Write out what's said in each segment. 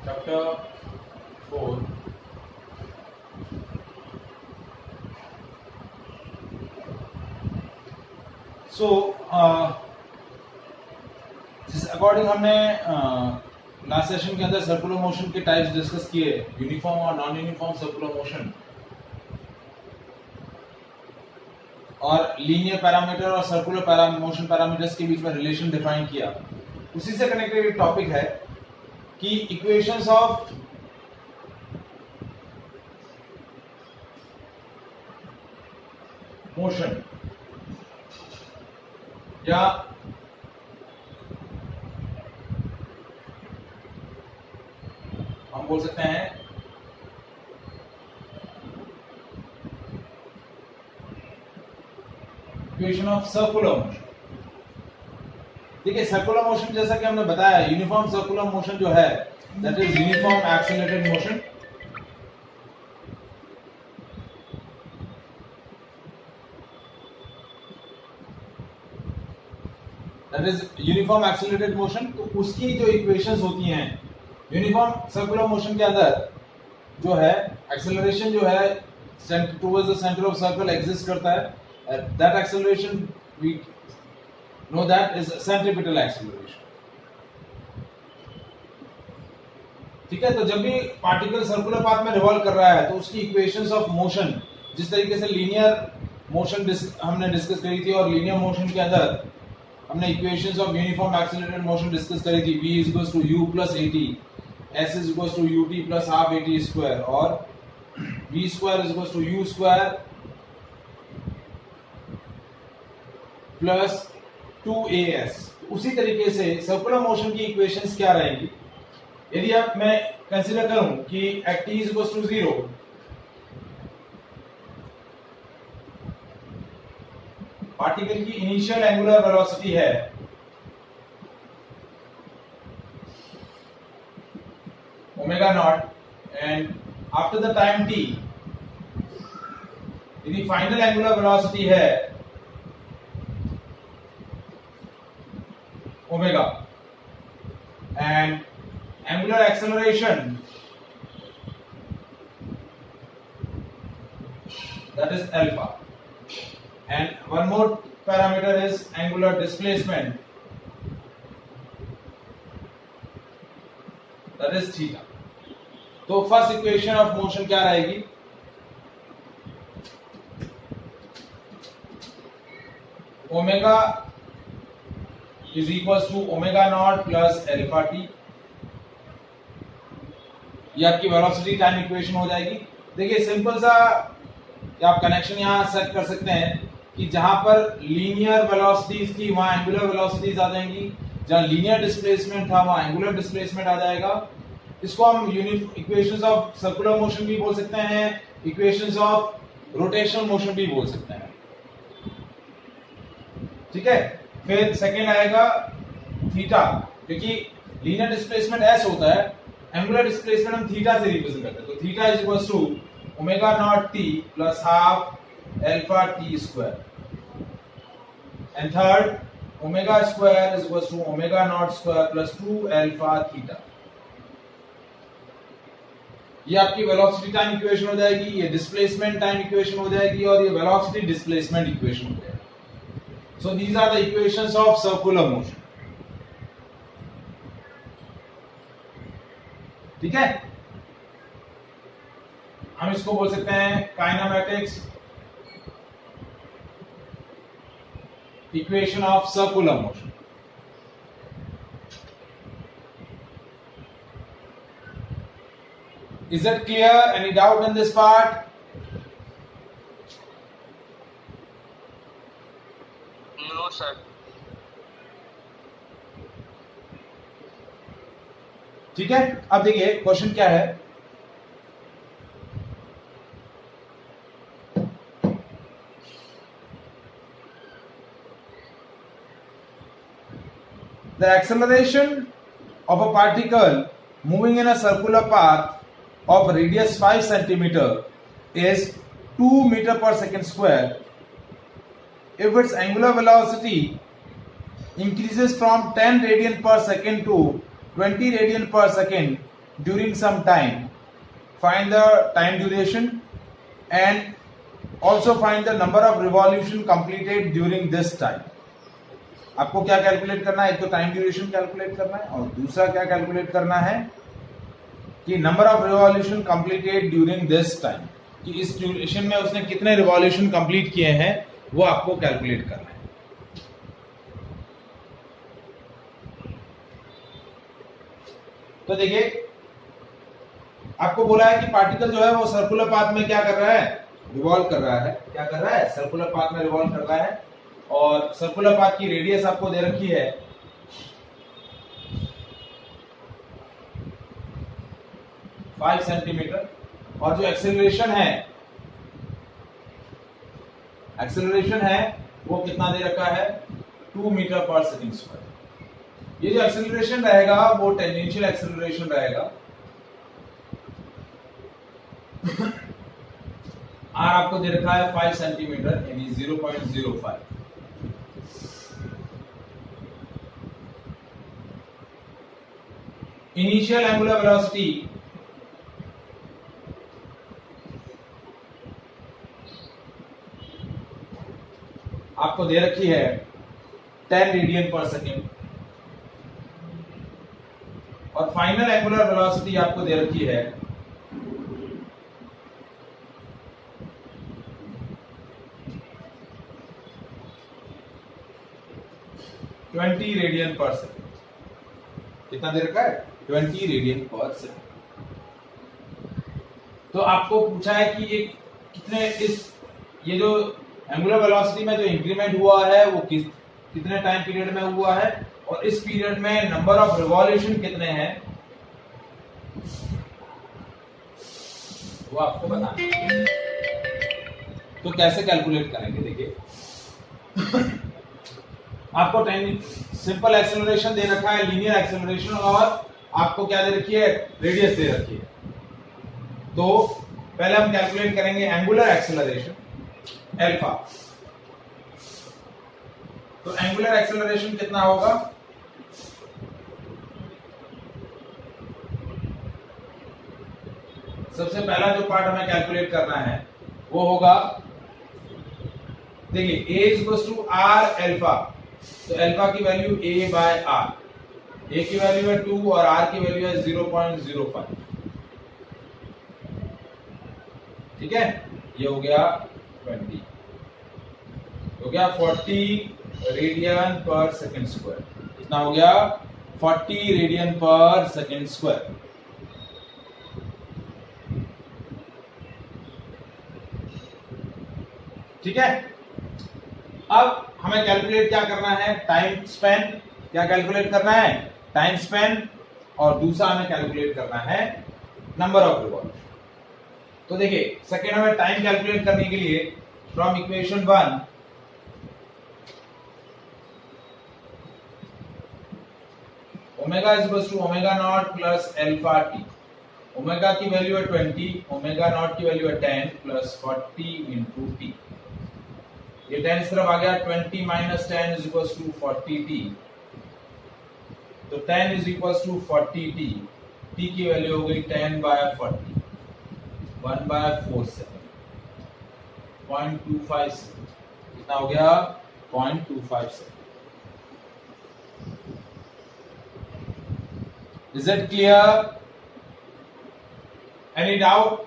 Chapter 4. So, जिस according हमने last session के अंदर सर्कुलर मोशन के टाइप्स डिस्कस किए, यूनिफॉर्म और नॉन यूनिफॉर्म सर्कुलर मोशन, और लीनियर पैरामीटर और सर्कुलर मोशन पैरामीटर्स के बीच में रिलेशन डिफाइन किया। उसी से कनेक्टेड एक टॉपिक है कि इक्वेशंस ऑफ मोशन, या हम बोल सकते हैं इक्वेशन ऑफ सर्कुलर मोशन। देखिए, सर्कुलर मोशन जैसा कि हमने बताया, यूनिफॉर्म सर्कुलर मोशन जो है that is uniform accelerated motion. That is uniform accelerated motion. तो उसकी जो इक्वेशंस होती हैं यूनिफॉर्म सर्कुलर मोशन के अंदर, जो है एक्सेलरेशन जो है towards the centre of circle exist करता है। That acceleration we know that is centripetal acceleration. ठीक है, तो जब भी पार्टिकल सर्कुलर पाथ में रिवॉल्व कर रहा है तो उसकी इक्वेशंस ऑफ मोशन, जिस तरीके से लीनियर मोशन हमने डिस्कस करी थी, और लीनियर मोशन के अंदर हमने equations of uniform accelerated motion discuss करी थी, v is equals to u plus at, s is equals to ut plus half at square, और v square is equals to u square plus 2as। उसी तरीके से circular motion की equations क्या रहेंगी? यदि अब मैं कंसीडर करूं कि at t is equals to 0, particle की इनिशियल एंगुलर वेलोसिटी है omega naught, and after the time t यदि फाइनल एंगुलर वेलोसिटी है omega, and angular acceleration that is alpha, and one more parameter is angular displacement, that is theta. तो first equation of motion क्या रहेगी? Omega is equals to omega naught plus alpha T. ये आपकी velocity time equation हो जाएगी। देखिए, simple सा आप कनेक्शन यहां सेट कर सकते हैं कि जहां पर लीनियर वेलोसिटीज थी वहां एंगुलर वेलोसिटीज आ जाएंगी, जहां लीनियर डिस्प्लेसमेंट था वहां एंगुलर डिस्प्लेसमेंट आ जाएगा। इसको हम इक्वेशंस ऑफ सर्कुलर मोशन भी बोल सकते हैं, इक्वेशंस ऑफ रोटेशनल मोशन भी बोल सकते हैं। ठीक है, फिर सेकेंड आएगा थीटा, क्योंकि लीनियर डिस्प्लेसमेंट एस होता है, एंगुलर डिस्प्लेसमेंट हम थीटा से रिप्रेजेंट करते हैं। तो theta is equals to omega naught T plus half alpha T square, and third omega square is equals to omega naught square plus 2 alpha theta. ये आपकी velocity time equation हो जाएगी, ये डिस्प्लेसमेंट टाइम इक्वेशन हो जाएगी, और ये velocity displacement equation हो जाएगी। So these are the equations of circular motion. ठीक है, हम इसको बोल सकते हैं kinematics equation of circular motion. Is that clear? Any doubt in this part? No, sir. ठीक है, अब देखिए क्वेश्चन क्या है। The acceleration of a particle moving in a circular path of radius 5 centimeter is 2 meter per second square if its angular velocity increases from 10 radian per second to 20 radian per second during some time, find the time duration and also find the number of revolution completed during this time. आपको क्या calculate करना है? एक तो time duration calculate करना है और दूसरा क्या कैलकुलेट करना है कि number of revolution completed during this time, कि इस ड्यूरेशन में उसने कितने रिवॉल्यूशन कंप्लीट किए हैं वो आपको कैलकुलेट करना है। तो देखिए आपको बोला है कि पार्टिकल जो है वो सर्कुलर पाथ में क्या कर रहा है? रिवॉल्व कर रहा है। क्या कर रहा है? सर्कुलर पाथ में रिवॉल्व कर रहा है और सर्कुलर पाथ की रेडियस आपको दे रखी है 5 सेंटीमीटर और जो एक्सेलरेशन है वो कितना दे रखा है? 2 मीटर पर सेकंड स्क्वायर। ये जो एक्सेलरेशन रहेगा वो टेंजेंशियल एक्सेलरेशन रहेगा। आर आपको दे रखा है 5 सेंटीमीटर यानी 0.05। इनिशियल एंगुलर वेलोसिटी आपको दे रखी है 10 रेडियन पर सेकेंड और फाइनल एंगुलर वेलोसिटी आपको दे रखी है 20 रेडियन पर सेकेंड। कितना दे रखा है? 20 रेडियन पर सेकेंड। तो आपको पूछा है कि ये कितने ये जो एंगुलर वेलोसिटी में जो इंक्रीमेंट हुआ है वो कितने टाइम पीरियड में हुआ है और इस पीरियड में नंबर ऑफ रिवॉल्यूशन कितने हैं वो आपको बताना है। तो कैसे कैलकुलेट करेंगे? देखिए आपको सिंपल एक्सेलरेशन दे रखा है, लीनियर एक्सेलरेशन, और आपको क्या दे रखी है? रेडियस दे रखी है। तो पहले हम कैलकुलेट करेंगे एंगुलर एक्सेलरेशन अल्फा। तो एंगुलर एक्सेलरेशन कितना होगा? सबसे पहला जो पार्ट हमें कैलकुलेट करना है वो होगा, देखिए a equals to R alpha. तो अल्फा की value a by R, a की वैल्यू है 2 और r की वैल्यू है 0.05। ठीक है, ये हो गया 20, हो गया 40 रेडियन पर सेकेंड स्क्वायर। कितना हो गया? 40 रेडियन पर सेकेंड स्क्वायर। ठीक है, अब हमें कैलकुलेट क्या करना है? Time Spain. क्या कैलकुलेट करना है? Time Spain. और दूसरा हमें कैलकुलेट करना है नंबर ऑफ रिवॉल्यूशन। तो देखिए सेकेंड हमें टाइम कैलकुलेट करने के लिए from equation 1 omega is equal to omega naught plus alpha T. Omega की वैल्यू है 20, ओमेगा नॉट की वैल्यू है 10 प्लस 40 इंटू टी। ये 10 इस तरफ आ गया, 20 minus 10 is equal to 40t। तो 10 is equal to 40t। t की वैल्यू हो गई 10 बाय 40, 1 बाय 4 सेकेंड, 0.25 सेकेंड। कितना हो गया? 0.25 second. Is it clear? Any doubt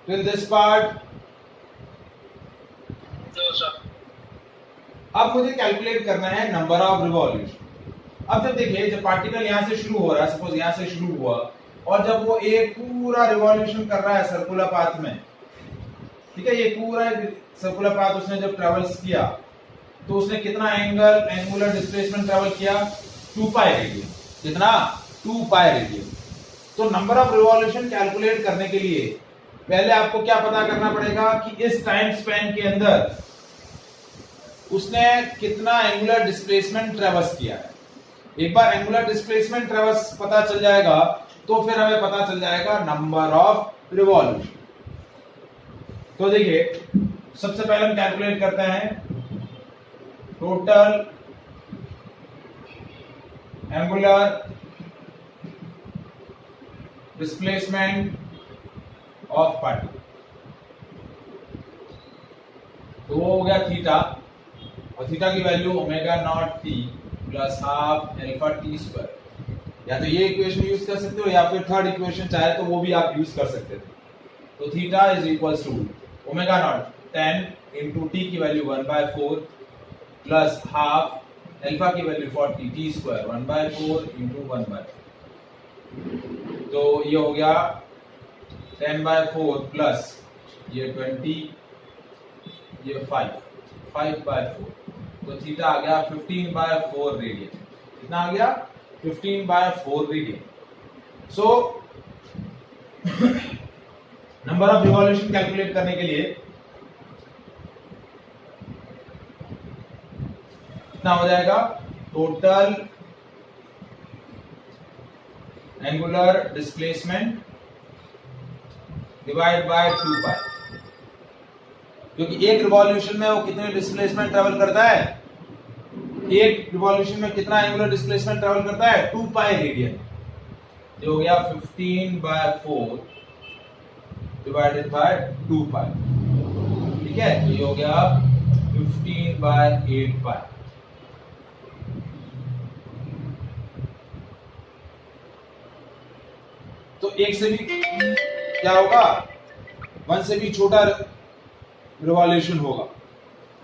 till this part? No, sir. अब मुझे कैलकुलेट करना है नंबर ऑफ रिवॉल्यूशन। अब जब देखिए जब पार्टिकल यहां से शुरू हो रहा है, सपोज यहां से शुरू हुआ और जब वो एक पूरा रिवॉल्यूशन कर रहा है सर्कुलर पाथ में, ठीक है, ये पूरा सर्कुलर पाथ उसने जब ट्रेवल्स किया तो उसने कितना एंगुलर डिस्प्लेसमेंट ट्रेवल किया? 2 पाई रेडियन। कितना? 2 पाई रेडियन। तो नंबर ऑफ रिवॉल्यूशन कैलकुलेट करने के लिए पहले आपको क्या पता करना पड़ेगा कि इस टाइम स्पैन के अंदर उसने कितना एंगुलर डिस्प्लेसमेंट ट्रेवर्स किया है। एक बार एंगुलर डिस्प्लेसमेंट ट्रेवर्स पता चल जाएगा तो फिर हमें पता चल जाएगा नंबर ऑफ रिवॉल्यूशन। तो देखिए सबसे पहले हम कैलकुलेट करते हैं total angular displacement of particle, तो वो हो गया थीटा, और थीटा की value omega naught T plus half alpha T square. या तो ये इक्वेशन यूज कर सकते हो या फिर थर्ड इक्वेशन चाहे तो वो भी आप यूज कर सकते थे। तो theta is equals to omega naught 10 into T की वैल्यू 1/4 प्लस हाफ अल्फा की वैल्यू 40 टी स्क्वायर 1/4 इंटू 1/4। तो ये हो गया 10/4 प्लस ये 20 ये 5/4, तो थीटा आ गया 15/4 रेडियन। कितना आ गया? 15/4 radian. So number of revolution calculate करने के लिए कितना हो जाएगा? Total angular displacement divide by 2 पाई, क्योंकि एक रिवॉल्यूशन में वो कितने डिस्प्लेसमेंट ट्रेवल करता है? एक रिवॉल्यूशन में कितना एंगुलर डिस्प्लेसमेंट ट्रेवल करता है? 2 पाई रेडियन। ये हो गया 15/4 डिवाइडेड बाय 2 पाई, ठीक है? तो ये हो गया 15/8 पाई। तो एक से भी क्या होगा? 1 से भी छोटा रिवॉल्यूशन होगा,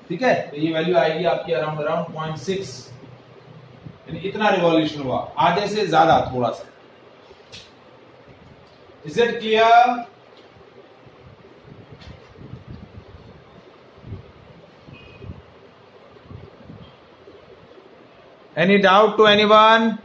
ठीक है? तो ये वैल्यू आएगी आपकी अराउंड 0.6, यानी इतना रिवॉल्यूशन हुआ, आधे से ज्यादा थोड़ा सा। Is it clear? Any doubt to anyone?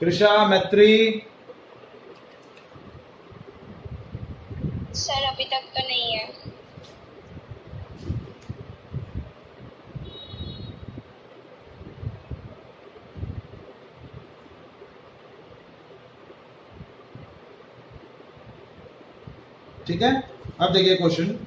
Krisha, Maitri? Sir अभी तक तो नहीं है। ठीक है, अब देखिए क्वेश्चन।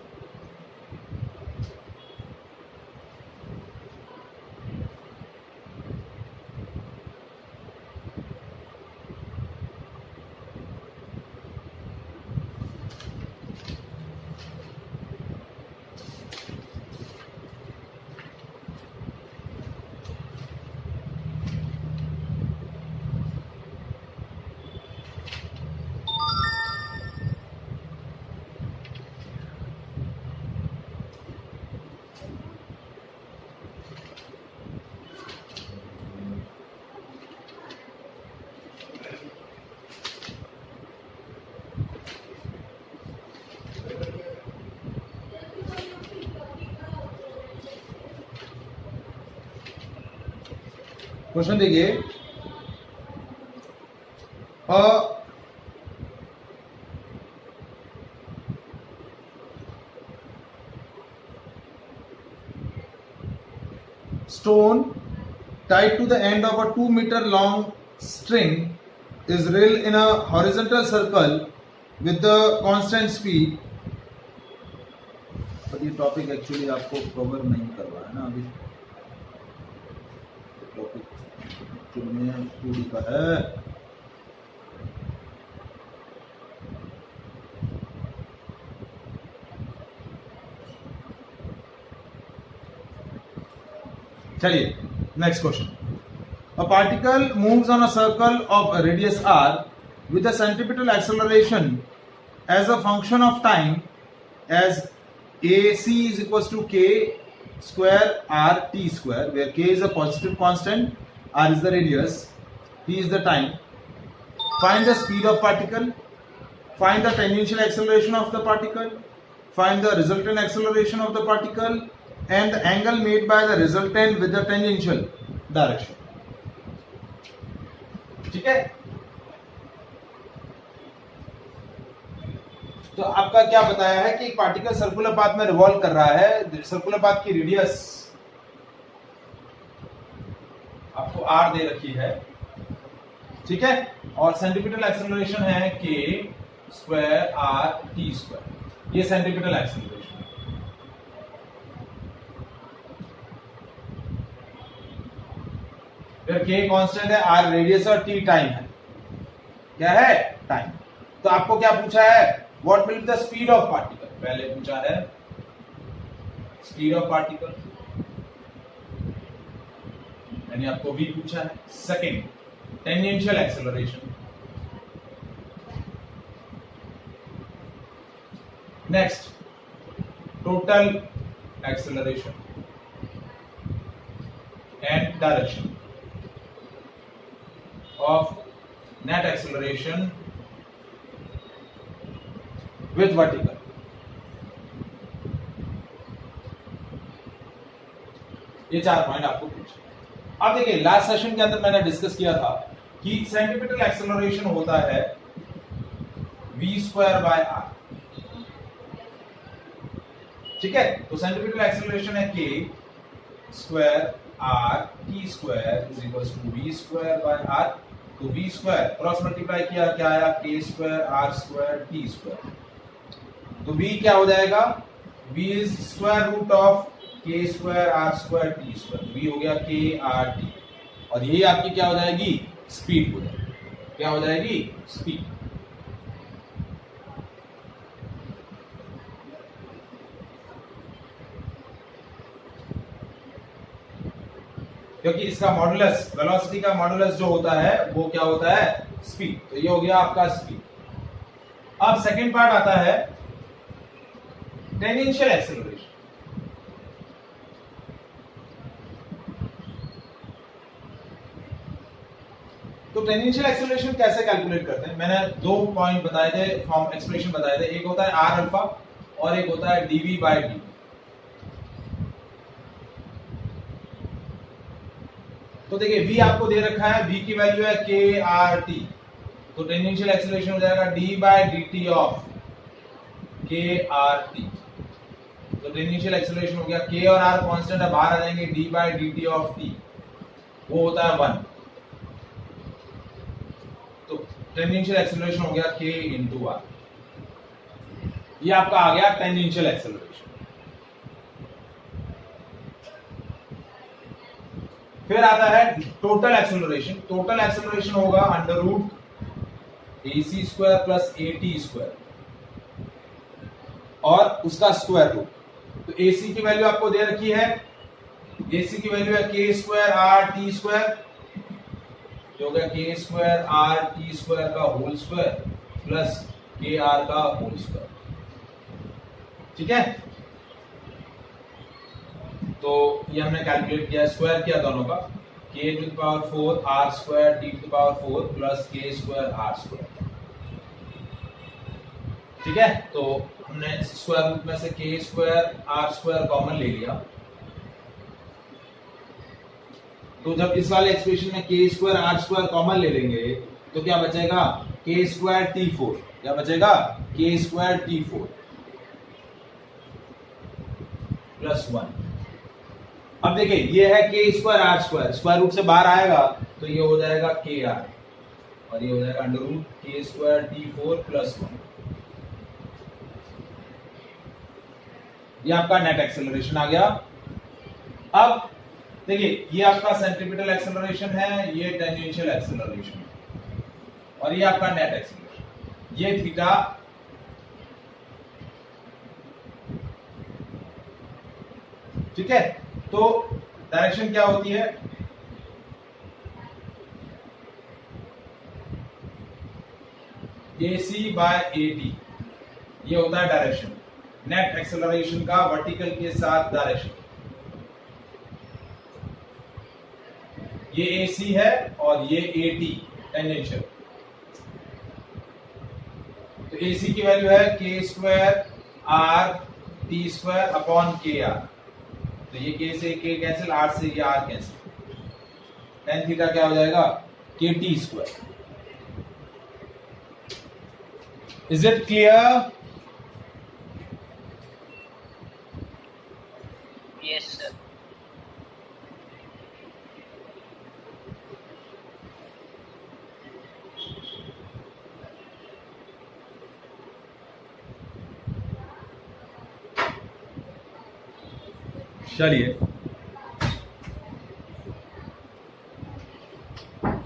क्वेश्चन देखिए, stone tied to the end of a 2-meter long string is reeled in a horizontal circle with the constant speed. but ये टॉपिक एक्चुअली आपको कवर नहीं कर रहा है ना अभी, टॉपिक एक्चुअली में 2D का है। चलिए next question. A particle moves on a circle of a radius r with a centripetal acceleration as a function of time as ac is equals to k square r t square, where k is a positive constant, r is the radius, t is the time. Find the speed of particle, find the tangential acceleration of the particle, find the resultant acceleration of the particle and the angle made by the resultant with the tangential direction. ठीक है, तो आपका क्या बताया है कि particle circular path में revolve कर रहा है। सर्कुलर पाथ की रेडियस आपको r दे रखी है, ठीक है, और सेंटीमीटर एक्सेलरेशन है k square r t square, ये सेंटीमीटर एक्सेलरेशन। फिर k कांस्टेंट है, r रेडियस और t टाइम है। क्या है? टाइम। तो आपको क्या पूछा है? What will be the speed of particle. पहले पूछा है स्पीड ऑफ पार्टिकल, यानी आपको v पूछा है। Second, tangential acceleration. Next, total acceleration and direction of net acceleration with vertical। ये 4 पॉइंट आपको पूछे। अब देखिए, लास्ट सेशन के अंदर मैंने डिस्कस किया था कि सेंटीमीटर एक्सेलरेशन होता है v²/r। ठीक है, तो सेंटीमीटर एक्सेलरेशन है k² r t² = v²/r। तो v² क्रॉस मल्टीप्लाई किया, क्या आया? k² r² t²। तो v क्या हो जाएगा? v is square root of k² r² t²। v हो गया k r t, और यही आपकी क्या हो जाएगी? स्पीड हो जाएगी। क्या हो जाएगी? स्पीड। क्योंकि इसका मॉडुलस, वेलोसिटी का मॉडुलस जो होता है वो क्या होता है? स्पीड। तो ये हो गया आपका स्पीड। अब सेकंड पार्ट आता है टेंजेंशियल एक्सेलरेशन। तो टेंजेंशियल एक्सेलरेशन कैसे कैलकुलेट करते हैं? मैंने 2 पॉइंट बताए थे, फॉर्म एक्सप्रेशन बताए थे। एक होता है आर अल्फा और एक होता है dv/dt। तो देखिए, v आपको दे रखा है, v की वैल्यू है k r t। तो टेंजेंशियल एक्सेलरेशन हो जाएगा d/dt of k r t। तो टेंजेंशियल एक्सेलरेशन हो गया, k और r कांस्टेंट है, बाहर आ जाएंगे, d/dt ऑफ t वो होता है 1। तो टेंजेंशियल एक्सेलरेशन हो गया k × r। ये आपका आ गया टेंजेंशियल एक्सेलरेशन। फिर आता है टोटल एक्सेलरेशन। टोटल एक्सेलरेशन होगा √ac² + at² और उसका स्क्वायर रूट। तो ac की वैल्यू आपको दे रखी है, ac की वैल्यू है k² r t², जो हो गया k² r t² का होल स्क्वायर प्लस kr का होल स्क्वायर। ठीक है, तो ये हमने कैलकुलेट किया, स्क्वायर किया दोनों का, k⁴ r² t⁴ plus k² r²। ठीक है, तो हमने स्क्वायर रूट में से k² r² कॉमन ले लिया। तो जब इस वाले एक्सप्रेशन में k² r² कॉमन ले लेंगे तो क्या बचेगा? k² t4। क्या बचेगा? k² t4 + 1। अब देखिए, ये है k² r², स्क्वायर रूट से बाहर आएगा तो ये हो जाएगा kr, और ये हो जाएगा √k² t4 + 1। ये आपका नेट एक्सेलरेशन आ गया। अब देखिए, ये आपका सेंट्रीपिटल एक्सेलरेशन है, ये टेंजेंशियल एक्सेलरेशन है, और ये आपका नेट एक्सेलरेशन। ये थीटा, ठीक है। तो डायरेक्शन क्या होती है? AC/AT, ये होता है डायरेक्शन, नेट एक्सेलरेशन का वर्टिकल के साथ डायरेक्शन। ये AC है और ये AT टेंजेंशियल। तो AC की वैल्यू है k² r t² / kr। तो ये k से k कैंसिल, r से ये r कैंसिल, tan थीटा क्या हो जाएगा? kt²। Is it clear? Yes sir. चलिए, सर